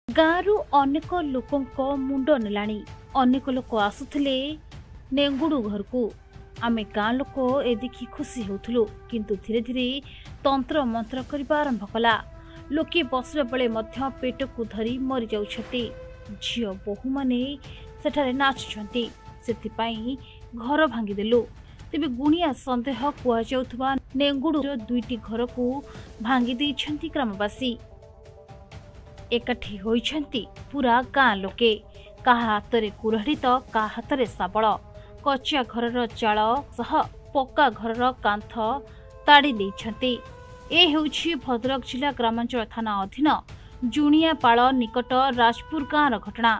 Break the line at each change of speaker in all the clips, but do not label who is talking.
गाँरु अनेक लोकों मुंड नेलाणी अनेक लोक आसुथिले नेंगुडू घर को आमे गाँ लोक ए देखि खुशी होउथुलु किंतु धीरे धीरे तंत्र मंत्र करबा आरंभ कला। लोके बसबा बेले मध्य पेट को धरी मरि जाउछथि। झियो बहु माने सेठारे नाचुछथि। सेथिपाई घर भांगी देलु। तेबे गुणिया संदेह कुआ जाउथबा नेंगुडू दुईटी घर को भांगी दैछथि ग्रामवासी। एकाठी होइछन्ति पूरा गाँ लोके। काहा हातरे कुरहड़ी तो का हातरे साबळ। कच्चा घरर चाळ सह पक्का घरर कांथ ताड़ी दैछन्ति। ए हेउछि भद्रक जिला ग्रामांचल थाना अधीन जुणियापाळ निकट राजपुर गाँर घटना।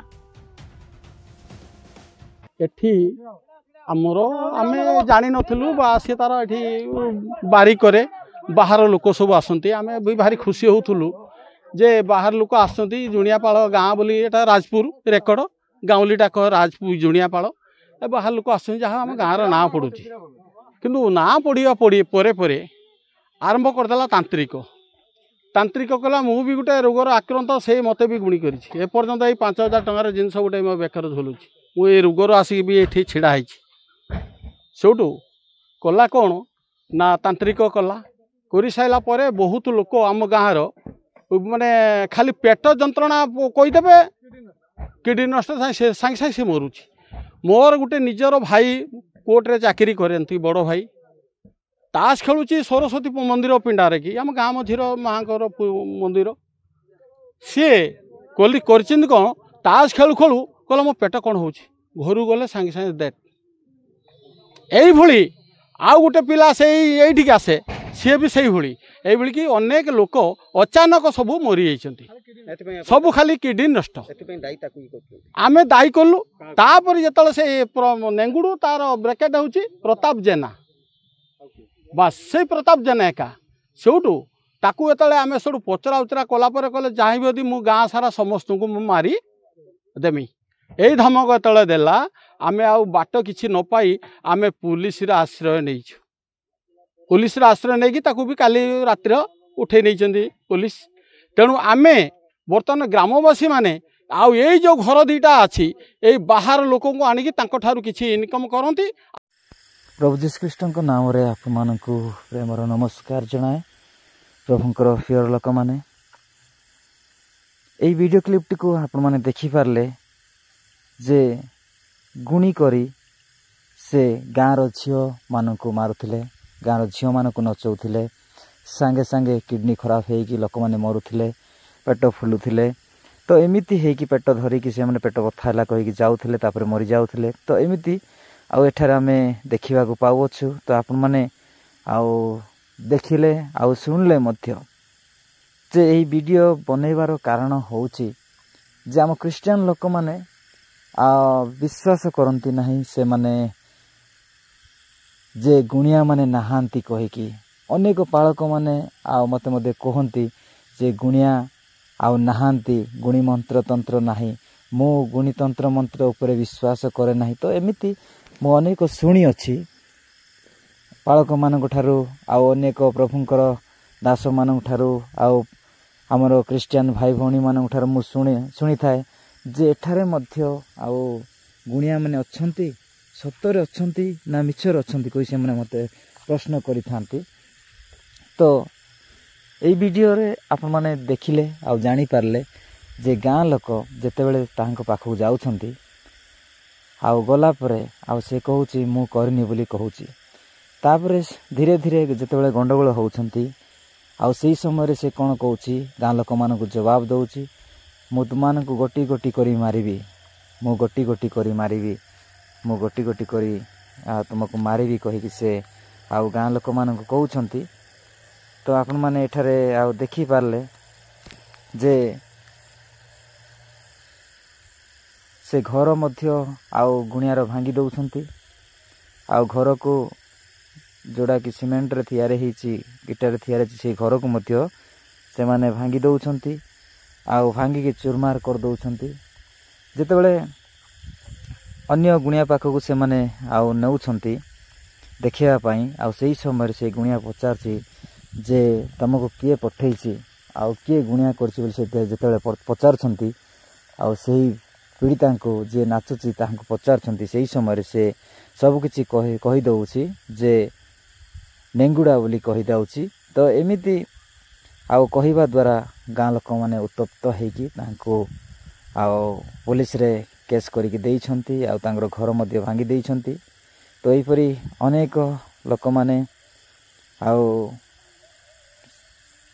एठी हमरो आमे जानि नथिलु बा से तार एठी बारी करे बाहर लोक सब आसंती। आमे भी भारी खुशी होउथुलु जे बाहर लोक आसंती। जुणियापाळ गाँ बोली एटा राजपुर रेकर्ड गाँवली डाक राजपुर जुणियापाळ ए बाहर लोक आसंती जहाँ आम गाँर ना पड़ुची। किंतु ना पड़िया परे परे आरंभ करदेला तांत्रिक तांत्रिक कला मु भी गोटे रोगर आक्रांत से मते भी गुणी करिछि। ए पर्यंत ए 5000 टंकार जिनस गोटे मो बेकर झोलुछि। मु ए रोगर आसी भी एठी छिड़ा हैछि। सेउटु कला कोन ना तांत्रिक कला करि साइला परे बहुत लोक आम गाँर माने खाली पेट जंत्रणा कहीदेवे किडनी नष्ट सांगे सांगे से मरुछि। मोर गोटे निजर भाई कोर्टे चाकरी करती बड़ भाई ताश खेलुची सरस्वती मंदिर पिंडारे कि आम गाँ मझीर माँकर मंदिर सी कली कौन ताश खेलु खेलु कहला मो पेट कौन हो घर गले सांगे सांगे डेथ। यही आउ गोटे पिला से यही आसे सी भी से भाई कि अनेक लोक अचानक सब मरी जाइछन्ति। सब खाली किडनी नष्ट आमे दायी कलु। तापर जेतले से नेंगुडू तार ब्रैकेट होची प्रताप जेना बस से प्रताप जेना एका सेउटू ताकू एतले आमे सब पचरा उचरा कला पर कहले चाहे यदि मु गाँ सारा समस्त को मु मारी देमी। यही धमक एतले देला आमे आउ बाट किछि न पाई आमे पुलिस रा आश्रय नेइछु। पुलिस रा आश्रय नेकी ताकू भी काली रात्र उठे नहीं पुलिस। तेणु आमे बर्तमान ग्रामवासी माने आउ ये जो घर दीटा अच्छी ये बाहर लोक को आनिकी तांको ठारू किछि इनकम करंती।
प्रभु जीसु ख्रीष्ट नाम रे आप मानकु प्रेमर नमस्कार जनाए। प्रभुंकर प्रिय लोक माने एई वीडियो क्लिप को आप माने देखि पारले जे गुणी करी से गाँर झियो मानकु मारुथिले। गाँर झियो मानकु नचौथिले। सांगे सांगे किडनी खराब होगी लोक मैंने मरुथिले पेट फुलुथिले। तो एमिति हेकी पेट धरिकी से मैंने पेट बथा है कहीकि जाऊथिले तापर मरी जाऊथिले। तो एमिति आउ एठारे आमे देखिबा को पाउछु। तो आपण माने आउ देखिले आउ सुनले मध्य जे एही वीडियो बनैबार कारण होउची जे आम क्रिश्चियन लोक माने विश्वास करंती नहीं। से माने जे गुणिया माने नहांती कहीकि अनेक पालक माने आ मते मते कहती जे गुणिया आउ नहांती गुणी मंत्र तंत्र नाही मो गुणी तंत्र मंत्र उपरे विश्वास करे नाही। तो एमिति मो अनेक शुणी अछि पालक मानक ठारू आउ अनेक प्रभुंकर दास मानक ठारू आउ हमरो क्रिश्चियन भाई भौणी मानक ठारू मु शुणी थाए जे एठारे मध्य आउ गुणिया माने अछंती सत्तरे अछंती ना मिछर अछंती कोइ से माने मते प्रश्न करि थांती। तो यही वीडियो रे आप माने देखिले आ जानी पारले जे गाँ लोक जेते बेले तांको पाखु जाउछंती आउ गला परे आउ से कहूची मु करनी बोली कहूची। तापरे धीरे धीरे जेते बेले गंडगोल होउछंती आउ सेही समय से कोन कहूची गाँ लोक मानकु जवाब दउची मु तुमानकु गोटी गोटी करी मारिबी। मु गोटी गोटी करी मारिबी। मु गोटी गोटी करी तुमको मारिबी कहिकि से आउ गाँ लोक मानकु कहउछंती। तो आपण माने एठारे आउ देखि पारले जे से घर मध्य आउ गुणियार भांगी दउछंती। आउ घर को जोड़ा कि सीमेंट रे थियारे हिची गिटार थियारे से घर को मध्य से माने भांगी दउछंती। आउ भांगी के चुरमार कर दउछंती। जेतेबेले अन्य गुणिया पाखक से माने आउ नेउछंती देखिया पाई आउ सेही समय से गुणिया पचारची जे तुमको किए पठेइची ଆଉ କିଏ ଗୁଣିଆ କରିଛି ବୋଲି ସେ ଯେତେବେଳେ ପଚାରୁଛନ୍ତି ଆଉ ସେହି ପୀଡ଼ିତାଙ୍କୁ ଯିଏ ନାଚୁଛି ତାହାଙ୍କୁ ପଚାରୁଛନ୍ତି, ସେହି ସମୟରେ ସେ ସବୁକିଛି କହିଦେଉଛି ଯେ ନେଙ୍ଗୁଡ଼ା ବୋଲି କହିଦେଉଛି। ତ ଏମିତି ଆଉ କହିବା ଦ୍ୱାରା ଗାଁ ଲୋକମାନେ ଉତ୍ତପ୍ତ ହେଇକି ତାଙ୍କୁ ଆଉ ପୋଲିସରେ କେସ୍ କରିକି ଦେଇଛନ୍ତି ଆଉ ତାଙ୍କର ଘର ମଧ୍ୟ ଭାଙ୍ଗି ଦେଇଛନ୍ତି। ତ ଏହିପରି ଅନେକ ଲୋକମାନେ ଆଉ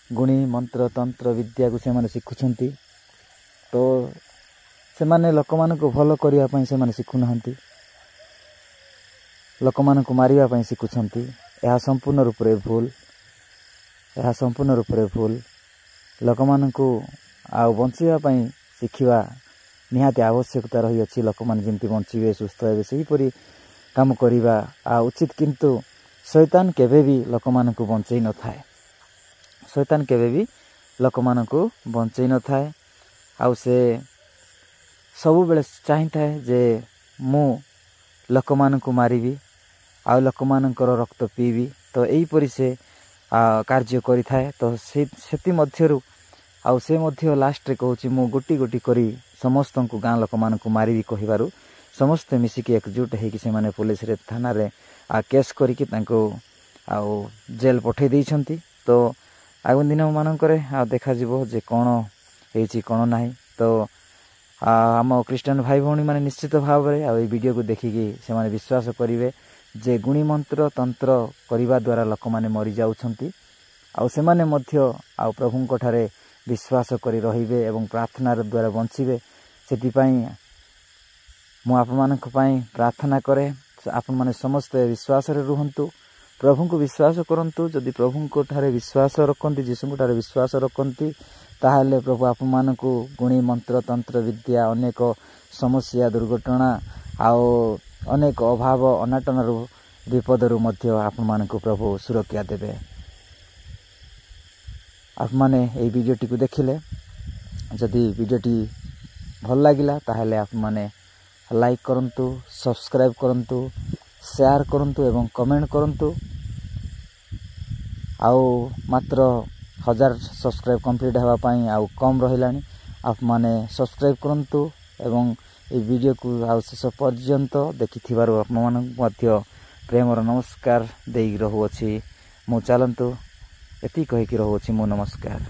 ଗୁଣି ମନ୍ତ୍ର ତନ୍ତ୍ର ବିଦ୍ୟାକୁ ସେମାନେ ଶିଖୁଛନ୍ତି। ତ ସେମାନେ ଲୋକମାନଙ୍କୁ ଭଲ କରିବା ପାଇଁ ସେମାନେ ଶିଖୁନାହାନ୍ତି, ଲୋକମାନଙ୍କୁ ମାରିବା ପାଇଁ ଶିଖୁଛନ୍ତି। ଏହା ସମ୍ପୂର୍ଣ୍ଣ ରୂପରେ ଭୁଲ, ଏହା ସମ୍ପୂର୍ଣ୍ଣ ରୂପରେ ଭୁଲ। ଲୋକମାନଙ୍କୁ ଆଉ ବଞ୍ଚିବା ପାଇଁ ଶିଖିବା ନିହାତି ଆବଶ୍ୟକତା ରହିଅଛି। ଲୋକମାନେ ଯେମିତି ବଞ୍ଚିବେ, ସୁସ୍ଥ ହେବେ, ସେହିପରି କାମ କରିବା ଉଚିତ। କିନ୍ତୁ ଶୈତାନ କେବେ ବି ଲୋକମାନଙ୍କୁ ବଞ୍ଚେଇ ନଥାଏ, ଶୈତାନ କେବେ ବି ଲୋକମାନଙ୍କୁ ବଞ୍ଚେଇ ନଥାଏ। ଆଉ ସେ ସବୁବେଳେ ଚାହିଁଥାଏ ଯେ ମୁଁ ଲୋକମାନଙ୍କୁ ମାରିବି ଆଉ ଲୋକମାନଙ୍କର ରକ୍ତ ପିଇବି। ତ ଏହିପରି ସେ କାର୍ଯ୍ୟ କରିଥାଏ। ତ ସେଥିମଧ୍ୟରୁ ଆଉ ସେ ମଧ୍ୟ ଲାଷ୍ଟରେ କହୁଛି ମୁଁ ଗୋଟି ଗୋଟି କରି ସମସ୍ତଙ୍କୁ ଗାଁ ଲୋକମାନଙ୍କୁ ମାରିବି କହିବାରୁ ସମସ୍ତେ ମିଶିକି ଏକଜୁଟ ହେଇକି ସେମାନେ ପୋଲିସରେ ଥାନାରେ କେସ୍ କରିକି ତାଙ୍କୁ ଆଉ ଜେଲ୍ ପଠାଇ ଦେଇଛନ୍ତି। ତ ଆଗାମୀ ଦିନମାନଙ୍କରେ ଦେଖାଯିବ ଯେ କ'ଣ ହେଇଛି କ'ଣ ନାହିଁ। ତ ଆମ ଖ୍ରୀଷ୍ଟିଆନ ଭାଇ ଭଉଣୀମାନେ ନିଶ୍ଚିତ ଭାବରେ ଆଉ ଏଇ ଭିଡ଼ିଓକୁ ଦେଖିକି ସେମାନେ ବିଶ୍ୱାସ କରିବେ ଯେ ଗୁଣି ମନ୍ତ୍ର ତନ୍ତ୍ର କରିବା ଦ୍ୱାରା ଲୋକମାନେ ମରିଯାଉଛନ୍ତି ଆଉ ସେମାନେ ମଧ୍ୟ ଆଉ ପ୍ରଭୁଙ୍କ ଠାରେ ବିଶ୍ୱାସ କରି ରହିବେ ଏବଂ ପ୍ରାର୍ଥନାର ଦ୍ୱାରା ବଞ୍ଚିବେ। ସେଥିପାଇଁ ମୁଁ ଆପଣମାନଙ୍କ ପାଇଁ ପ୍ରାର୍ଥନା କରେ, ଆପଣମାନେ ସମସ୍ତେ ବିଶ୍ୱାସରେ ରୁହନ୍ତୁ, ପ୍ରଭୁଙ୍କୁ ବିଶ୍ୱାସ କରନ୍ତୁ। ଯଦି ପ୍ରଭୁଙ୍କ ଠାରେ ବିଶ୍ୱାସ ରଖନ୍ତି, ଯୀଶୁଙ୍କ ଠାରେ ବିଶ୍ୱାସ ରଖନ୍ତି, ତାହେଲେ ପ୍ରଭୁ ଆପଣମାନଙ୍କୁ ଗୁଣି ମନ୍ତ୍ର ତନ୍ତ୍ର ବିଦ୍ୟା, ଅନେକ ସମସ୍ୟା ଦୁର୍ଘଟଣା ଆଉ ଅନେକ ଅଭାବ ଅନାଟନରୁ ବିପଦରୁ ମଧ୍ୟ ଆପଣମାନଙ୍କୁ ପ୍ରଭୁ ସୁରକ୍ଷା ଦେବେ। ଆପଣମାନେ ଏହି ଭିଡ଼ିଓଟିକୁ ଦେଖିଲେ, ଯଦି ଭିଡ଼ିଓଟି ଭଲ ଲାଗିଲା ତାହେଲେ ଆପଣମାନେ ଲାଇକ୍ କରନ୍ତୁ, ସବସ୍କ୍ରାଇବ୍ କରନ୍ତୁ, ସେୟାର କରନ୍ତୁ ଏବଂ କମେଣ୍ଟ କରନ୍ତୁ। ଆଉ ମାତ୍ର 1000 ସବସ୍କ୍ରାଇବ୍ କମ୍ପ୍ଲିଟ୍ ହେବା ପାଇଁ ଆଉ କମ୍ ରହିଲାଣି। ଆପଣମାନେ ସବସ୍କ୍ରାଇବ୍ କରନ୍ତୁ ଏବଂ ଏହି ଭିଡ଼ିଓକୁ ଆଉ ଶେଷ ପର୍ଯ୍ୟନ୍ତ ଦେଖିଥିବାରୁ ଆପଣମାନଙ୍କୁ ମଧ୍ୟ ପ୍ରେମର ନମସ୍କାର ଦେଇ ରହୁଅଛି। ମୁଁ ଚାଲନ୍ତୁ ଏତିକି କହିକି ରହୁଅଛି। ମୁଁ ନମସ୍କାର।